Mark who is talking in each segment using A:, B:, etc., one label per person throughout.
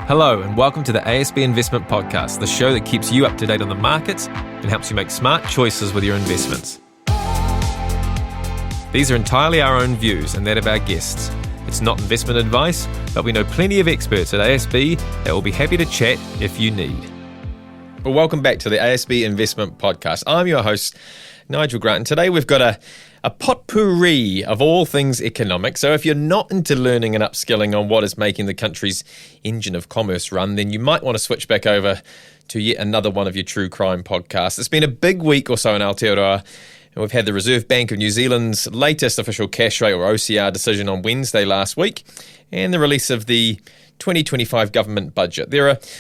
A: Hello and welcome to the ASB Investment Podcast, the show that keeps you up to date on the markets and helps you make smart choices with your investments. These are entirely our own views and that of our guests. It's not investment advice, but we know plenty of experts at ASB that will be happy to chat if you need. Well, welcome back to the ASB Investment Podcast. I'm your host, Nigel Grant, and today we've got a potpourri of all things economic. So if you're not into learning and upskilling on what is making the country's engine of commerce run, then you might want to switch back over to yet another one of your true crime podcasts. It's been a big week or so in Aotearoa, and we've had the Reserve Bank of New Zealand's latest official cash rate or OCR decision on Wednesday last week, and the release of the 2025 government budget.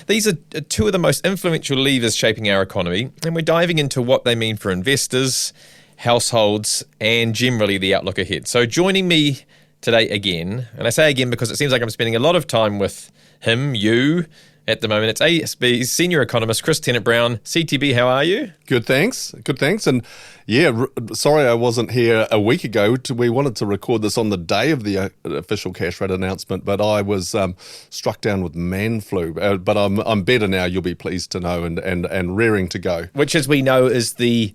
A: These are two of the most influential levers shaping our economy, and we're diving into what they mean for investors, households, and generally the outlook ahead. So joining me today again, and I say again because it seems like I'm spending a lot of time with you at the moment. It's ASB's Senior Economist Chris Tennent-Brown. CTB, how are you?
B: Good, thanks. And yeah, sorry I wasn't here a week ago. We wanted to record this on the day of the official cash rate announcement, but I was struck down with man flu. But I'm better now, you'll be pleased to know, and raring to go.
A: Which, as we know, is the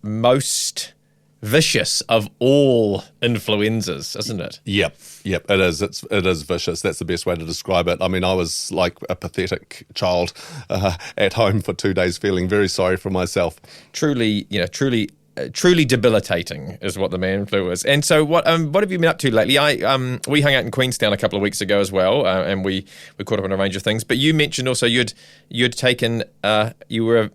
A: most vicious of all influenzas, isn't it?
B: Yep, it is. It is vicious. That's the best way to describe it. I mean, I was like a pathetic child at home for 2 days, feeling very sorry for myself.
A: Truly debilitating is what the man flu is. And so, what have you been up to lately? We hung out in Queenstown a couple of weeks ago as well, and we caught up on a range of things. But you mentioned also you'd taken you were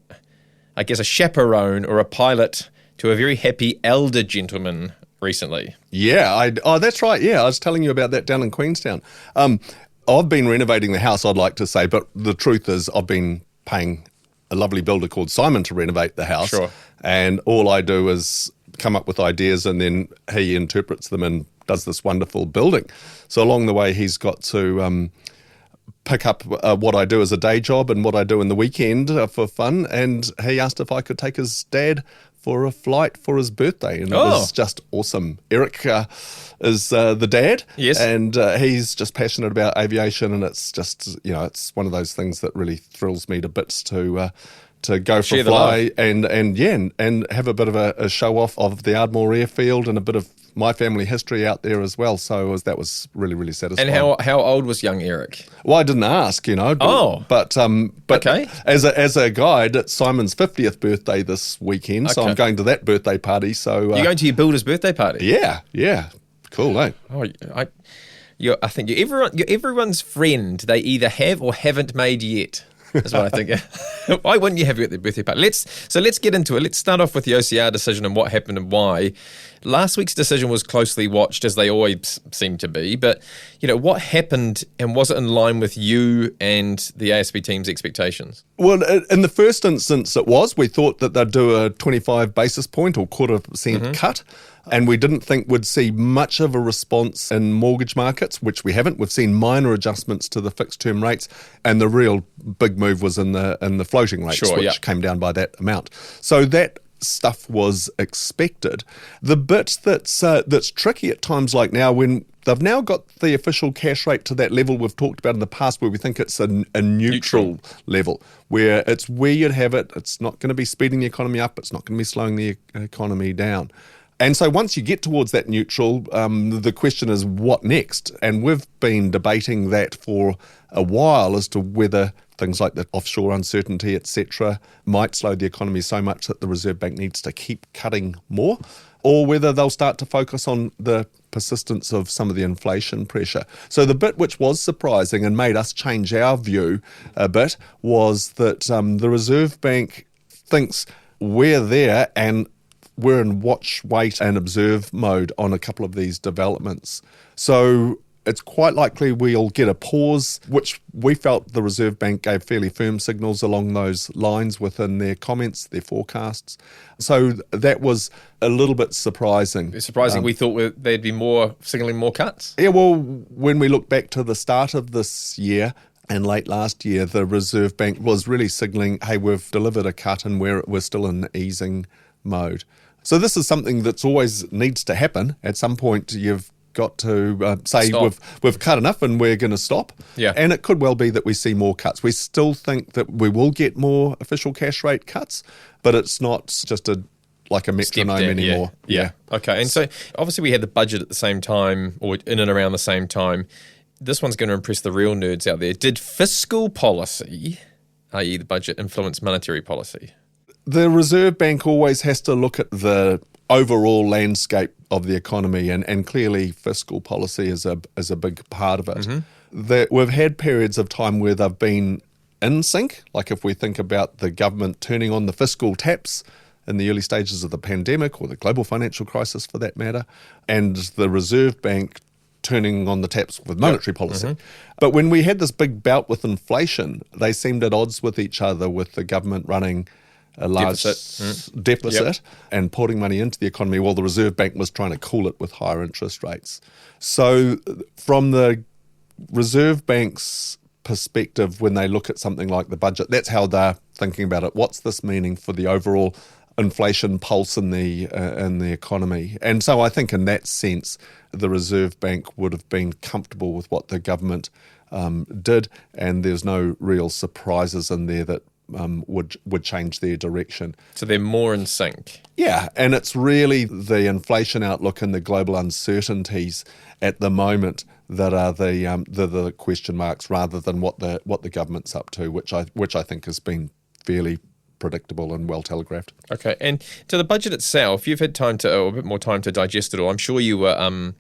A: I guess a chaperone or a pilot to a very happy elder gentleman recently.
B: Yeah, that's right. Yeah, I was telling you about that down in Queenstown. I've been renovating the house, I'd like to say, but the truth is I've been paying a lovely builder called Simon to renovate the house.
A: Sure.
B: And all I do is come up with ideas and then he interprets them and does this wonderful building. So along the way, he's got to pick up what I do as a day job and what I do in the weekend for fun. And he asked if I could take his dad for a flight for his birthday. And it was just awesome. Eric is the dad.
A: Yes.
B: And he's just passionate about aviation. And it's just, it's one of those things that really thrills me to bits to go for a fly and have a bit of a show off of the Ardmore airfield and a bit of my family history out there as well. So that was really, really satisfying.
A: And how old was young Eric?
B: Well, I didn't ask, But
A: okay.
B: As a guide, it's Simon's 50th birthday this weekend, so I'm going to that birthday party. So
A: you're going to your builder's birthday party?
B: Yeah. Cool, eh?
A: Oh, I think you're everyone's friend. They either have or haven't made yet. That's what I think. Why wouldn't you have you at the birthday party? Let's get into it. Let's start off with the OCR decision and what happened and why. Last week's decision was closely watched, as they always seem to be. But, what happened, and was it in line with you and the ASB team's expectations?
B: Well, in the first instance, it was. We thought that they'd do a 25 basis point or 0.25% cut. And we didn't think we'd see much of a response in mortgage markets, which we haven't. We've seen minor adjustments to the fixed term rates, and the real big move was in the floating rates, which came down by that amount. So that stuff was expected. The bit that's tricky at times like now, when they've now got the official cash rate to that level we've talked about in the past, where we think it's a neutral level, where it's where you'd have it. It's not going to be speeding the economy up. It's not going to be slowing the economy down. And so once you get towards that neutral, the question is what next? And we've been debating that for a while as to whether things like the offshore uncertainty, etc., might slow the economy so much that the Reserve Bank needs to keep cutting more, or whether they'll start to focus on the persistence of some of the inflation pressure. So the bit which was surprising and made us change our view a bit was that the Reserve Bank thinks we're there and we're in watch, wait and observe mode on a couple of these developments. So it's quite likely we'll get a pause, which we felt the Reserve Bank gave fairly firm signals along those lines within their comments, their forecasts. So that was a little bit surprising.
A: It's surprising. We thought there'd be more signalling more cuts.
B: Yeah, well, when we look back to the start of this year, and late last year, the Reserve Bank was really signalling, hey, we've delivered a cut and we're still in easing mode. So this is something that's always needs to happen. At some point, you've got to say
A: Stop.
B: we've cut enough and we're going to stop.
A: Yeah.
B: And it could well be that we see more cuts. We still think that we will get more official cash rate cuts, but it's not just like a metronome anymore.
A: Yeah. Okay. And so obviously we had the budget at the same time, or in and around the same time. This one's going to impress the real nerds out there. Did fiscal policy, i.e. the budget, influence monetary policy?
B: The Reserve Bank always has to look at the overall landscape of the economy, and clearly fiscal policy is a big part of it. We've had periods of time where they've been in sync, like if we think about the government turning on the fiscal taps in the early stages of the pandemic, or the global financial crisis for that matter, and the Reserve Bank turning on the taps with monetary policy. But when we had this big bout with inflation, they seemed at odds with each other, with the government running a large deficit and pouring money into the economy while the Reserve Bank was trying to cool it with higher interest rates. So from the Reserve Bank's perspective, when they look at something like the budget, that's how they're thinking about it. What's this meaning for the overall inflation pulse in the economy? And so I think in that sense, the Reserve Bank would have been comfortable with what the government did, and there's no real surprises in there that would change their direction.
A: So they're more in sync.
B: Yeah, and it's really the inflation outlook and the global uncertainties at the moment that are the question marks, rather than what the government's up to, which I think has been fairly predictable and well telegraphed.
A: Okay, and to the budget itself, you've had time to, or a bit more time to digest it all. I'm sure you were,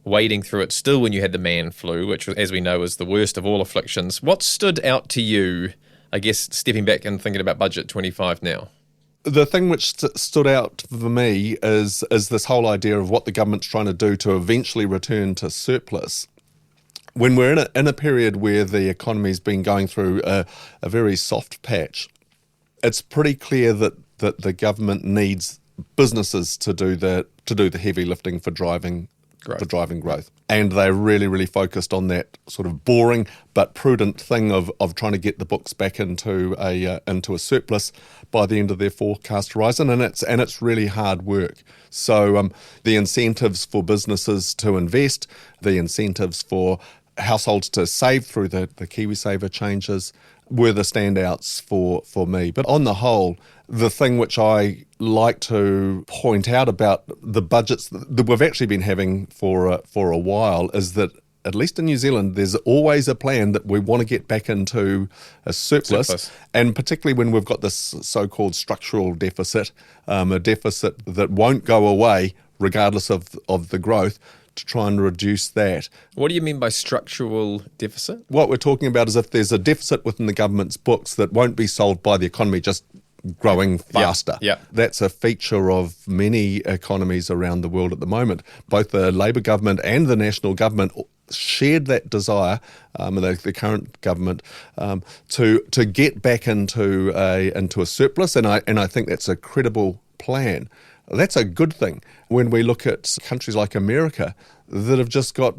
A: wading through it still when you had the man flu, which, as we know, is the worst of all afflictions. What stood out to you, I guess, stepping back and thinking about budget 25 now?
B: The thing which stood out for me is this whole idea of what the government's trying to do to eventually return to surplus. When we're in a period where the economy's been going through a very soft patch, it's pretty clear that the government needs businesses to do the heavy lifting for driving growth. And they're really, really focused on that sort of boring but prudent thing of trying to get the books back into a surplus by the end of their forecast horizon, and it's really hard work. So the incentives for businesses to invest, the incentives for households to save through the KiwiSaver changes were the standouts for me. But on the whole, the thing which I like to point out about the budgets that we've actually been having for a while is that, at least in New Zealand, there's always a plan that we want to get back into a surplus. And particularly when we've got this so-called structural deficit, a deficit that won't go away regardless of the growth, to try and reduce that.
A: What do you mean by structural deficit?
B: What we're talking about is if there's a deficit within the government's books that won't be solved by the economy just growing faster.
A: Yeah.
B: That's a feature of many economies around the world at the moment. Both the Labour government and the national government shared that desire, the current government, to get back into a surplus, and I think that's a credible plan. That's a good thing when we look at countries like America that have just got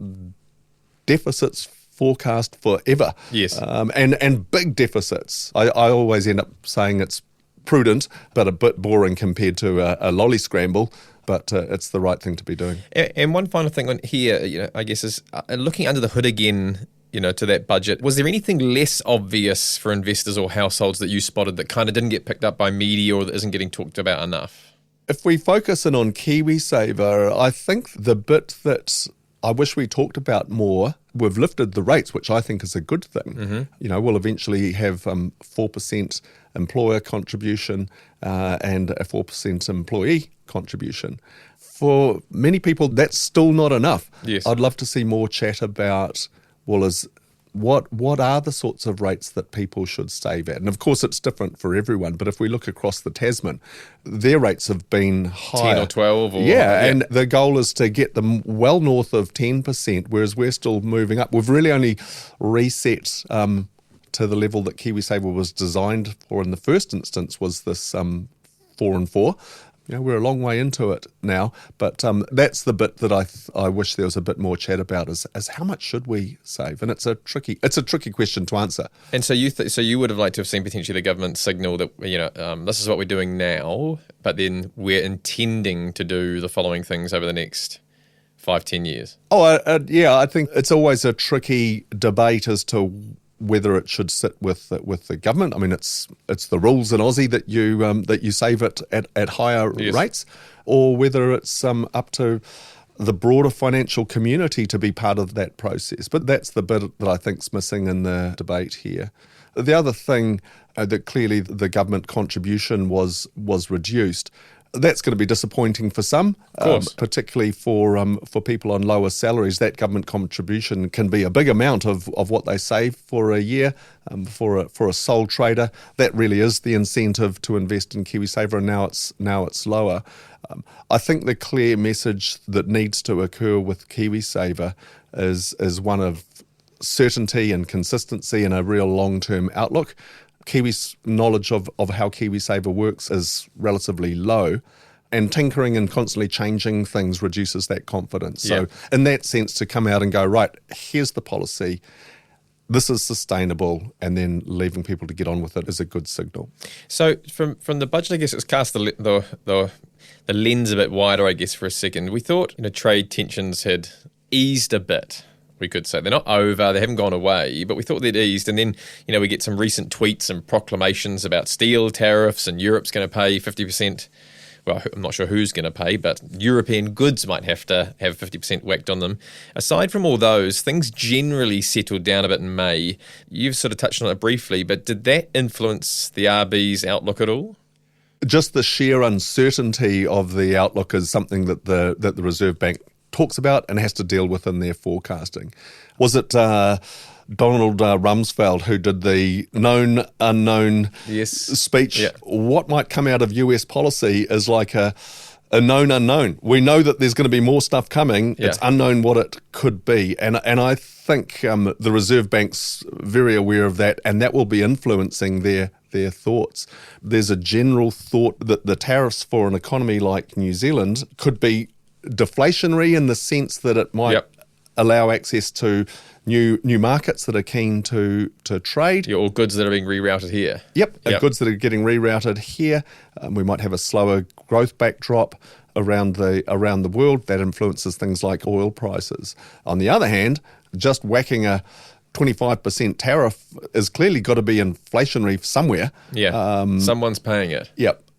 B: deficits forecast forever.
A: Yes.
B: And big deficits. I always end up saying it's prudent, but a bit boring compared to a lolly scramble. But it's the right thing to be doing.
A: And one final thing on here, I guess, is looking under the hood again, to that budget. Was there anything less obvious for investors or households that you spotted that kind of didn't get picked up by media or that isn't getting talked about enough?
B: If we focus in on KiwiSaver, I think the bit that I wish we talked about more, we've lifted the rates, which I think is a good thing. We'll eventually have 4% employer contribution and a 4% employee contribution. For many people, that's still not enough.
A: Yes.
B: I'd love to see more chat about, what are the sorts of rates that people should save at? And of course, it's different for everyone. But if we look across the Tasman, their rates have been higher.
A: 10 or 12?
B: And the goal is to get them well north of 10%, whereas we're still moving up. We've really only reset to the level that KiwiSaver was designed for in the first instance, was this 4 and 4. We're a long way into it now, but that's the bit that I wish there was a bit more chat about is how much should we save? And it's a tricky question to answer.
A: And so you would have liked to have seen potentially the government signal that this is what we're doing now, but then we're intending to do the following things over the next 5-10 years?
B: I think it's always a tricky debate as to whether it should sit with the government. I mean, it's the rules in Aussie that you save it at higher rates, or whether it's up to the broader financial community to be part of that process. But that's the bit that I think's missing in the debate here. The other thing that clearly the government contribution was reduced. That's going to be disappointing for some, particularly for people on lower salaries. That government contribution can be a big amount of what they save for a year. For a sole trader, that really is the incentive to invest in KiwiSaver, and now it's lower. I think the clear message that needs to occur with KiwiSaver is one of certainty and consistency and a real long-term outlook. Kiwi's knowledge of how KiwiSaver works is relatively low, and tinkering and constantly changing things reduces that confidence. So in that sense, to come out and go, right, here's the policy, this is sustainable, and then leaving people to get on with it is a good signal.
A: So from the budget, I guess it's cast the lens a bit wider, I guess, for a second. We thought trade tensions had eased a bit. We could say they're not over, they haven't gone away, but we thought they'd eased. And then, we get some recent tweets and proclamations about steel tariffs, and Europe's going to pay 50%. Well, I'm not sure who's going to pay, but European goods might have to have 50% whacked on them. Aside from all those, things generally settled down a bit in May. You've sort of touched on it briefly, but did that influence the RB's outlook at all?
B: Just the sheer uncertainty of the outlook is something that the Reserve Bank talks about and has to deal with in their forecasting. Was it Donald Rumsfeld who did the known unknown speech? Yeah. What might come out of US policy is like a known unknown. We know that there's going to be more stuff coming. Yeah. It's unknown what it could be. And I think the Reserve Bank's very aware of that, and that will be influencing their thoughts. There's a general thought that the tariffs for an economy like New Zealand could be deflationary in the sense that it might allow access to new markets that are keen to trade.
A: Or goods that are being rerouted here.
B: Goods that are getting rerouted here. We might have a slower growth backdrop around the world that influences things like oil prices. On the other hand, just whacking a 25% tariff is clearly got to be inflationary somewhere.
A: Someone's paying it.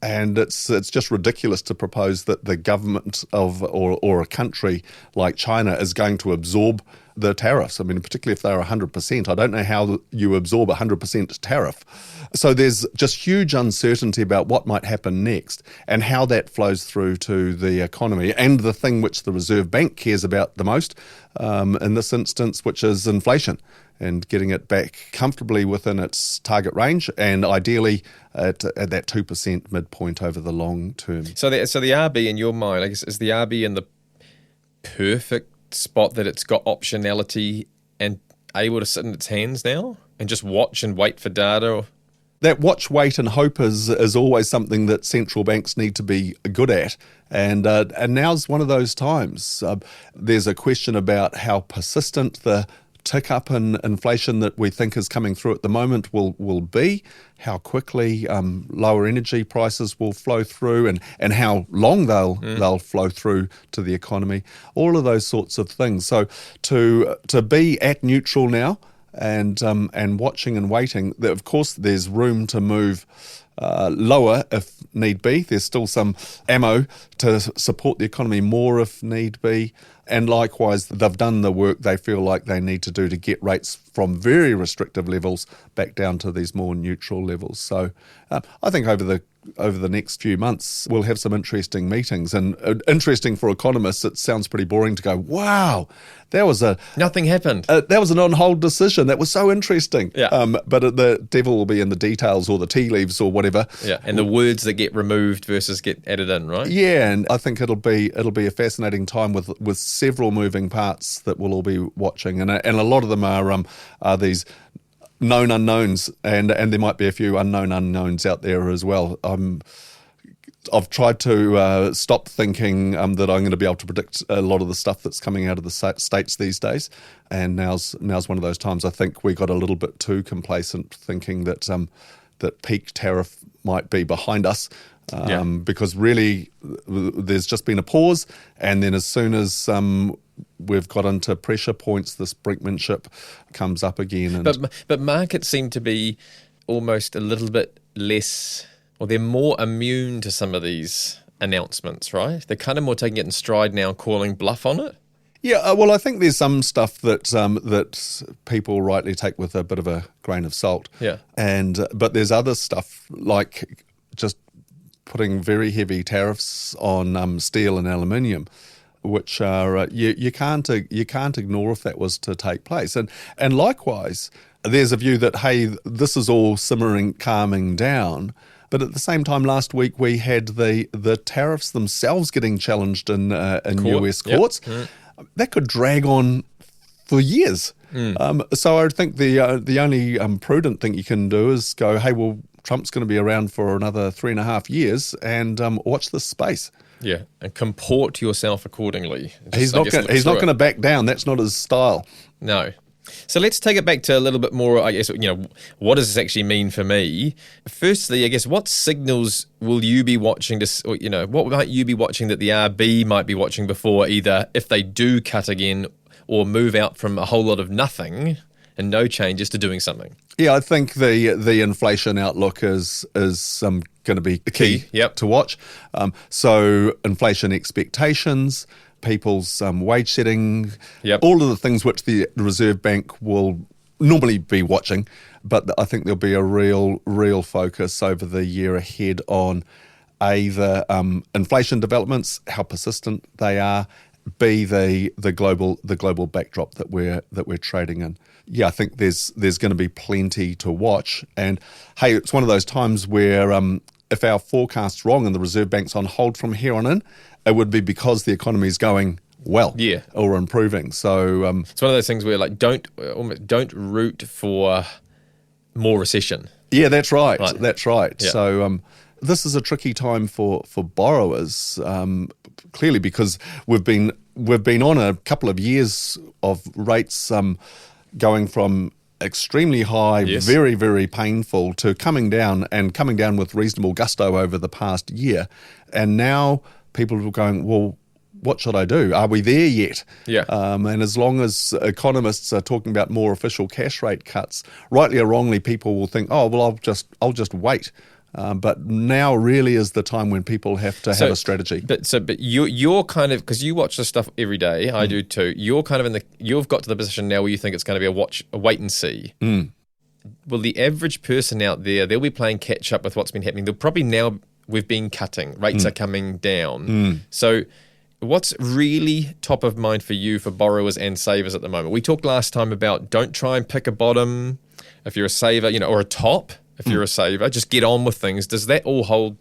B: And it's just ridiculous to propose that the government of or a country like China is going to absorb the tariffs. I mean, particularly if they're 100%. I don't know how you absorb 100% tariff. So there's just huge uncertainty about what might happen next and how that flows through to the economy, and the thing which the Reserve Bank cares about the most in this instance, which is inflation, and getting it back comfortably within its target range, and ideally at that 2% midpoint over the long term.
A: So the RB, in your mind, I guess, is the RB in the perfect spot that it's got optionality and able to sit in its hands now and just watch and wait for data?
B: That watch, wait and hope is always something that central banks need to be good at. And now's one of those times. There's a question about how persistent the tick up in inflation that we think is coming through at the moment will be, how quickly lower energy prices will flow through, and how long they'll flow through to the economy, all of those sorts of things. So to be at neutral now and watching and waiting, of course there's room to move lower if need be. There's still some ammo to support the economy more if need be. And likewise, they've done the work they feel like they need to do to get rates from very restrictive levels back down to these more neutral levels. So I think over the next few months, we'll have some interesting meetings. And interesting for economists, it sounds pretty boring to go, wow,
A: nothing happened.
B: That was an on-hold decision. That was so interesting.
A: Yeah.
B: But the devil will be in the details or the tea leaves or whatever.
A: Yeah, and the words that get removed versus get added in, right?
B: Yeah, and I think it'll be a fascinating time with several moving parts that we'll all be watching, and a lot of them are these known unknowns, and there might be a few unknown unknowns out there as well. I've tried to stop thinking that I'm going to be able to predict a lot of the stuff that's coming out of the States these days, and now's one of those times. I think we got a little bit too complacent thinking that that peak tariff might be behind us. Because really there's just been a pause, and then as soon as we've got into pressure points, this brinkmanship comes up again. And
A: but markets seem to be almost a little bit less, or they're more immune to some of these announcements, right? They're kind of more taking it in stride now, calling bluff on it.
B: Yeah, well, I think there's some stuff that that people rightly take with a bit of a grain of salt.
A: Yeah,
B: but there's other stuff like just putting very heavy tariffs on steel and aluminium, which are you can't ignore if that was to take place. And likewise, there's a view that, hey, this is all simmering, calming down. But at the same time, last week we had the tariffs themselves getting challenged in US courts. Yep. That could drag on for years. So I think the only prudent thing you can do is go, hey, well, Trump's going to be around for another 3.5 years, and watch this space.
A: Yeah, and comport yourself accordingly.
B: He's not going to back down. That's not his style.
A: No. So let's take it back to a little bit more, I guess, what does this actually mean for me? Firstly, I guess, what signals will you be watching what might you be watching that the RB might be watching before, either if they do cut again or move out from a whole lot of nothing and no changes to doing something?
B: Yeah, I think the inflation outlook is going to be key to watch. So inflation expectations, people's wage setting, all of the things which the Reserve Bank will normally be watching, but I think there'll be a real focus over the year ahead on the inflation developments, how persistent they are, B, the global backdrop that we're trading in. Yeah, I think there's going to be plenty to watch. And hey, it's one of those times where if our forecast's wrong and the Reserve Bank's on hold from here on in, it would be because the economy is going well, or improving. So
A: it's one of those things where don't root for more recession.
B: Yeah, that's right. That's right. Yeah. So this is a tricky time for borrowers, clearly, because we've been on a couple of years of rates going from extremely high, very, very painful, to coming down with reasonable gusto over the past year. And now people are going, well, what should I do? Are we there yet?
A: Yeah.
B: And as long as economists are talking about more official cash rate cuts, rightly or wrongly, people will think, oh, well, I'll just wait. But now really is the time when people have to have a strategy.
A: But you're kind of, because you watch this stuff every day, I do too. You're kind of you've got to the position now where you think it's going to be a wait and see. Well, the average person out there, they'll be playing catch up with what's been happening. They'll probably now, we've been cutting, rates are coming down. So what's really top of mind for you, for borrowers and savers at the moment? We talked last time about don't try and pick a bottom if you're a saver, or a top if you're a saver. Just get on with things. Does that all hold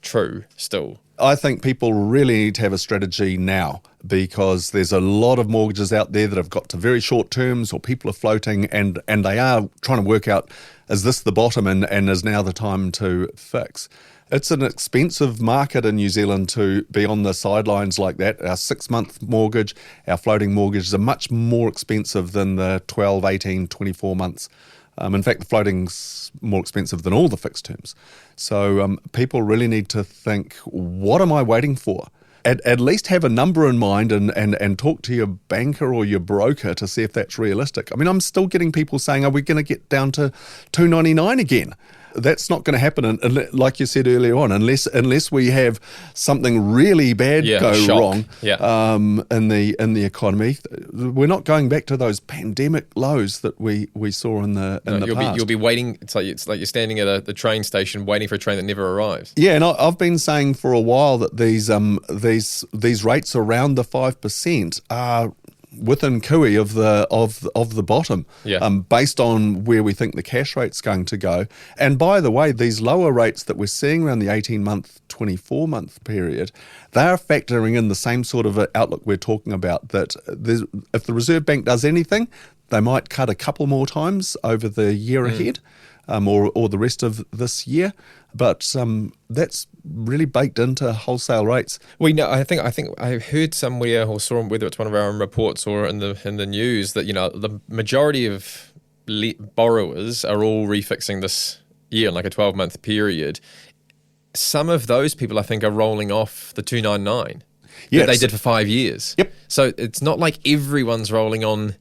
A: true still?
B: I think people really need to have a strategy now, because there's a lot of mortgages out there that have got to very short terms, or people are floating and they are trying to work out, is this the bottom and is now the time to fix? It's an expensive market in New Zealand to be on the sidelines like that. Our 6-month mortgage, our floating mortgages are much more expensive than the 12, 18, 24 months. In fact, the floating's more expensive than all the fixed terms. So people really need to think, what am I waiting for? At least have a number in mind and talk to your banker or your broker to see if that's realistic. I mean, I'm still getting people saying, are we going to get down to $2.99 again? That's not going to happen, and like you said earlier on, unless we have something really bad go wrong in the economy. We're not going back to those pandemic lows that we saw in the past.
A: You'll be waiting. It's like you're standing at the train station waiting for a train that never arrives.
B: Yeah, and I've been saying for a while that these rates around the 5% are within Kiwi of the bottom, based on where we think the cash rate's going to go. And by the way, these lower rates that we're seeing around the 18-month, 24-month period, they are factoring in the same sort of outlook we're talking about, that if the Reserve Bank does anything, they might cut a couple more times over the year ahead, or the rest of this year. But that's really baked into wholesale rates.
A: We know. I think I heard somewhere, or saw, whether it's one of our own reports or in the news, that the majority of borrowers are all refixing this year, in like a 12-month period, some of those people, I think, are rolling off the 299 that they did for 5 years.
B: Yep.
A: So it's not like everyone's rolling on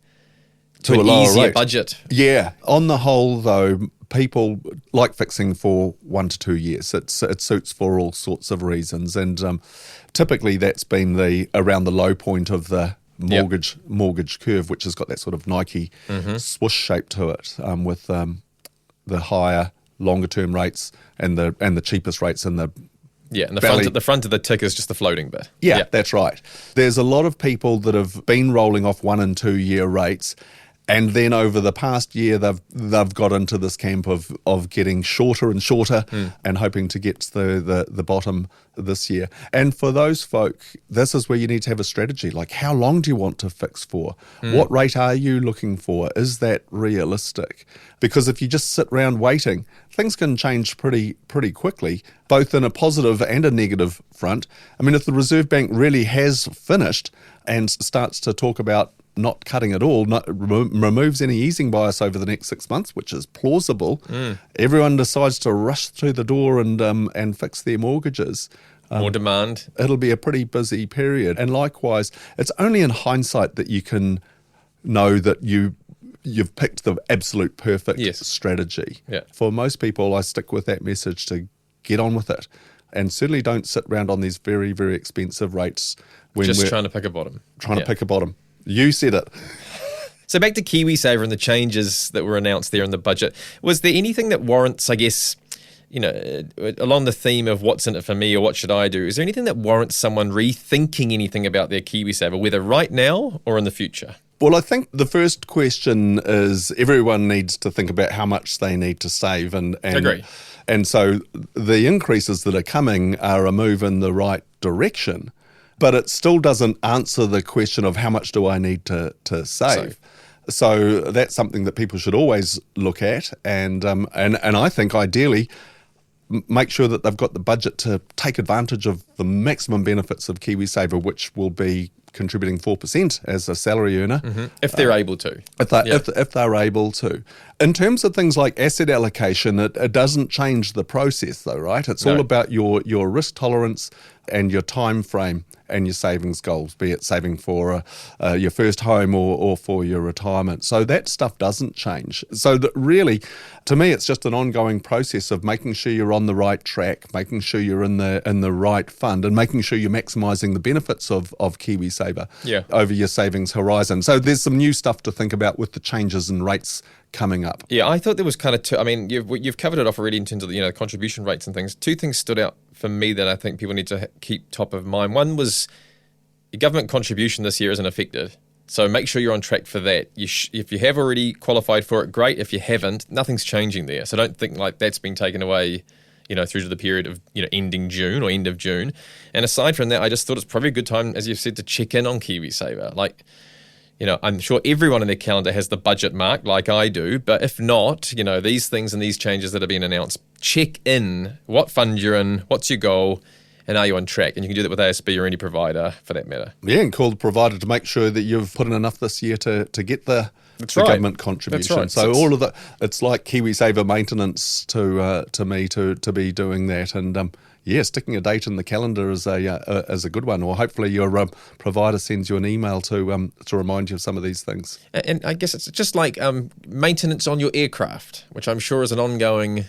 B: to
A: an
B: a lower
A: easier
B: rate.
A: budget.
B: Yeah. On the whole, though, people like fixing for 1 to 2 years. It suits for all sorts of reasons. And typically that's been around the low point of the mortgage curve, which has got that sort of Nike swoosh shape to it, with the higher, longer term rates and the cheapest rates in the
A: and the front of the tick is just the floating bit.
B: Yeah, that's right. There's a lot of people that have been rolling off 1 and 2 year rates, and then over the past year they've got into this camp of getting shorter and shorter and hoping to get to the bottom this year. And for those folk, this is where you need to have a strategy. Like, how long do you want to fix for? What rate are you looking for? Is that realistic? Because if you just sit around waiting, things can change pretty quickly, both in a positive and a negative front. I mean, if the Reserve Bank really has finished and starts to talk about not cutting at all, removes any easing bias over the next 6 months, which is plausible, everyone decides to rush through the door and fix their mortgages.
A: More demand.
B: It'll be a pretty busy period. And likewise, it's only in hindsight that you can know that you've picked the absolute perfect strategy.
A: Yeah.
B: For most people, I stick with that message to get on with it. And certainly don't sit around on these very, very expensive rates when
A: Just
B: we're
A: trying to pick a bottom.
B: Trying to pick a bottom. You said it.
A: So back to KiwiSaver and the changes that were announced there in the budget. Was there anything that warrants, I guess, along the theme of what's in it for me or what should I do, is there anything that warrants someone rethinking anything about their KiwiSaver, whether right now or in the future?
B: Well, I think the first question is everyone needs to think about how much they need to save. And
A: Agree.
B: And so the increases that are coming are a move in the right direction, but it still doesn't answer the question of how much do I need to save. So that's something that people should always look at, and I think ideally make sure that they've got the budget to take advantage of the maximum benefits of KiwiSaver, which will be contributing 4% as a salary earner.
A: If they're able to.
B: If they're able to. In terms of things like asset allocation, it doesn't change the process though, right? It's all about your risk tolerance and your time frame and your savings goals, be it saving for your first home or for your retirement. So that stuff doesn't change. So that really, to me, it's just an ongoing process of making sure you're on the right track, making sure you're in the right fund, and making sure you're maximising the benefits of KiwiSaver over your savings horizon. So there's some new stuff to think about with the changes in rates coming up.
A: Yeah, I thought there was kind of two. I mean, you've covered it off already in terms of the contribution rates and things. Two things stood out for me that I think people need to keep top of mind. One was your government contribution this year isn't affected, so make sure you're on track for that. If you have already qualified for it, great. If you haven't, nothing's changing there. So don't think like that's been taken away, through to the period of ending June or end of June. And aside from that, I just thought it's probably a good time, as you've said, to check in on KiwiSaver. Like, I'm sure everyone in their calendar has the budget marked like I do, but if not, these things and these changes that have been announced, check in what fund you're in, what's your goal, and are you on track? And you can do that with ASB or any provider for that matter. Yeah,
B: and call the provider to make sure that you've put in enough this year to get the government contribution.
A: That's
B: So
A: right.
B: all of that, it's like KiwiSaver maintenance to me to be doing that. And sticking a date in the calendar is a good one. Or hopefully your provider sends you an email to remind you of some of these things.
A: And I guess it's just like maintenance on your aircraft, which I'm sure is an ongoing.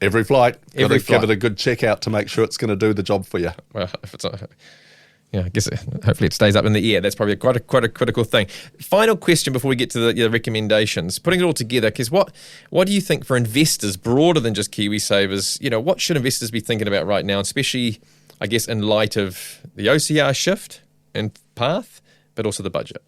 B: Every flight, give it a good check out to make sure it's going to do the job for you.
A: Well, if it's I guess hopefully it stays up in the air. That's probably quite a critical thing. Final question before we get to the recommendations. Putting it all together, because what do you think for investors broader than just KiwiSavers? What should investors be thinking about right now, especially, I guess, in light of the OCR shift and path, but also the budget?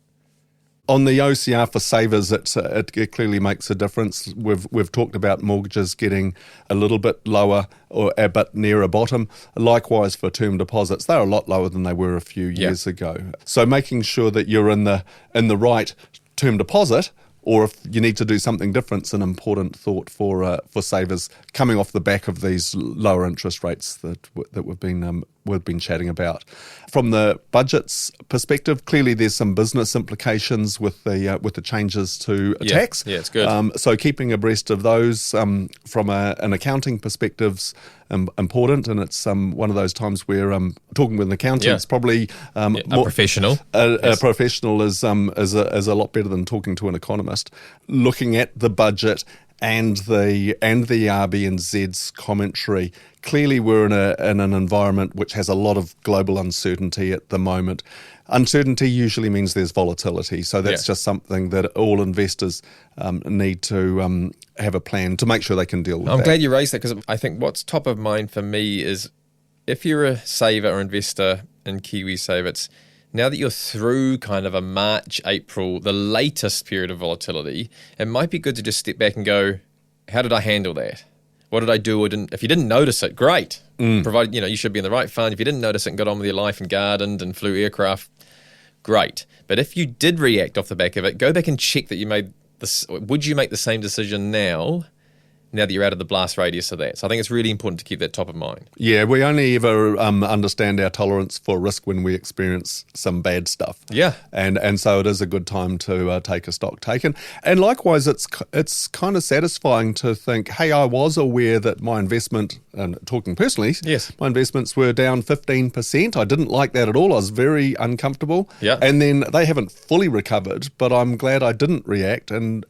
B: On the OCR for savers, it clearly makes a difference. We've talked about mortgages getting a little bit lower or a bit near a bottom. Likewise for term deposits, they're a lot lower than they were a few years ago. So making sure that you're in the right term deposit, or if you need to do something different, is an important thought for savers coming off the back of these lower interest rates that we've been we've been chatting about. From the budget's perspective, clearly there's some business implications with the changes to tax.
A: Yeah, it's good.
B: So keeping abreast of those from an accounting perspective's important, and it's one of those times where talking with an accountant is probably
A: a professional.
B: A professional is a lot better than talking to an economist. Looking at the budget and the RBNZ's commentary, clearly we're in an environment which has a lot of global uncertainty at the moment. Uncertainty usually means there's volatility, so that's just something that all investors need to have a plan to make sure they can deal with.
A: I'm glad you raised that, because I think what's top of mind for me is if you're a saver or investor in KiwiSaver, it's now that you're through kind of a March, April, the latest period of volatility, it might be good to just step back and go, how did I handle that? What did I do? If you didn't notice it, great. Provided, you should be in the right fund. If you didn't notice it and got on with your life and gardened and flew aircraft, great. But if you did react off the back of it, go back and check that you made this. Would you make the same decision now that you're out of the blast radius of that? So I think it's really important to keep that top of mind.
B: Yeah, we only ever understand our tolerance for risk when we experience some bad stuff.
A: Yeah.
B: And so it is a good time to take a stock taken. And likewise, it's kind of satisfying to think, hey, I was aware that my investment, and talking personally, my investments were down 15%. I didn't like that at all. I was very uncomfortable.
A: Yeah.
B: And then they haven't fully recovered, but I'm glad I didn't react and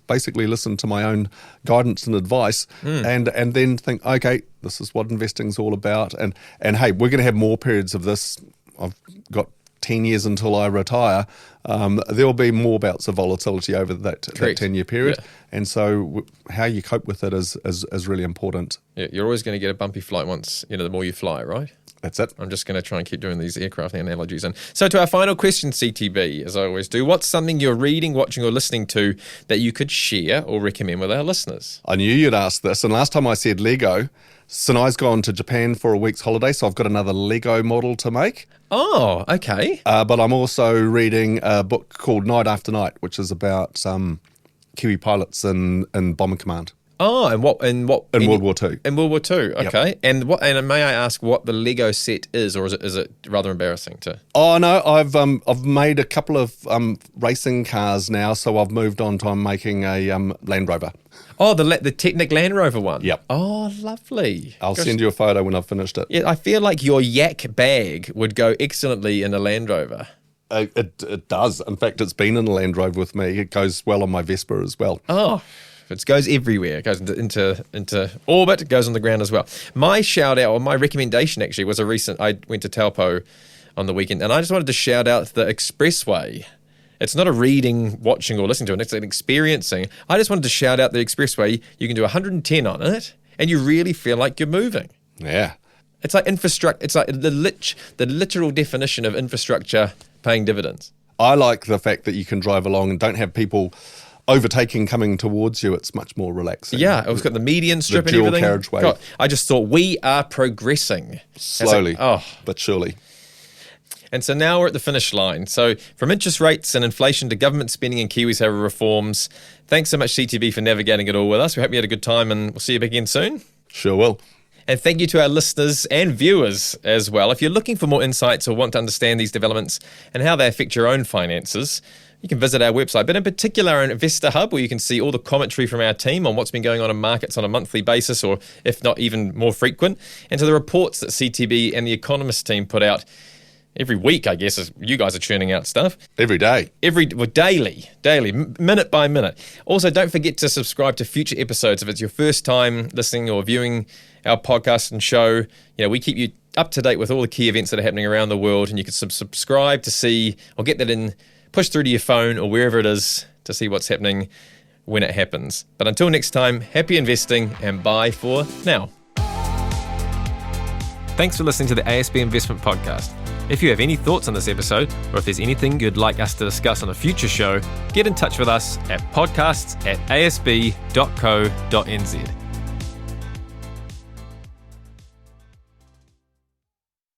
B: basically listen to my own guidance and advice and then think, okay, this is what investing's all about. And hey, we're going to have more periods of this. I've got 10 years until I retire. There'll be more bouts of volatility over that 10-year period. Yeah. And so how you cope with it is really important.
A: Yeah, you're always going to get a bumpy flight once, the more you fly, right?
B: That's it.
A: I'm just going to try and keep doing these aircraft analogies. And so to our final question, CTB, as I always do, what's something you're reading, watching or listening to that you could share or recommend with our listeners?
B: I knew you'd ask this. And last time I said Lego, Sinai's gone to Japan for a week's holiday, so I've got another Lego model to make.
A: Oh, okay.
B: But I'm also reading a book called Night After Night, which is about Kiwi pilots in Bomber Command.
A: Oh, in
B: World War II.
A: In World War II, okay.
B: Yep.
A: And may I ask what the Lego set is, or is it rather embarrassing to?
B: Oh no, I've made a couple of racing cars now, so I've moved on to I'm making a Land Rover.
A: Oh, the Technic Land Rover one.
B: Yep.
A: Oh, lovely.
B: I'll send you a photo when I've finished it.
A: Yeah, I feel like your yak bag would go excellently in a Land Rover.
B: It does. In fact, it's been in a Land Rover with me. It goes well on my Vespa as well.
A: Oh. It goes everywhere. It goes into orbit. It goes on the ground as well. My shout out, or my recommendation actually, was I went to Taupo on the weekend, and I just wanted to shout out the Expressway. It's not a reading, watching, or listening to it. It's an experiencing. I just wanted to shout out the Expressway. You can do 110 on it, and you really feel like you're moving.
B: Yeah.
A: It's like infrastructure. It's like the literal definition of infrastructure paying dividends.
B: I like the fact that you can drive along and don't have people overtaking coming towards you. It's much more relaxing.
A: Yeah, it's got the median strip and everything.
B: Carriageway.
A: God, I just thought we are progressing.
B: Slowly, but surely.
A: And so now we're at the finish line. So from interest rates and inflation to government spending and KiwiSaver reforms, thanks so much, CTB, for navigating it all with us. We hope you had a good time, and we'll see you back again soon.
B: Sure will.
A: And thank you to our listeners and viewers as well. If you're looking for more insights or want to understand these developments and how they affect your own finances, you can visit our website, but in particular our Investor Hub, where you can see all the commentary from our team on what's been going on in markets on a monthly basis, or if not even more frequent, and to the reports that CTB and the Economist team put out every week, I guess, as you guys are churning out stuff.
B: Every day.
A: Daily, minute by minute. Also, don't forget to subscribe to future episodes if it's your first time listening or viewing our podcast and show. We keep you up to date with all the key events that are happening around the world, and you can subscribe to see, or get that in, push through to your phone or wherever it is to see what's happening when it happens. But until next time, happy investing and bye for now. Thanks for listening to the ASB Investment Podcast. If you have any thoughts on this episode, or if there's anything you'd like us to discuss on a future show, get in touch with us at podcasts@asb.co.nz.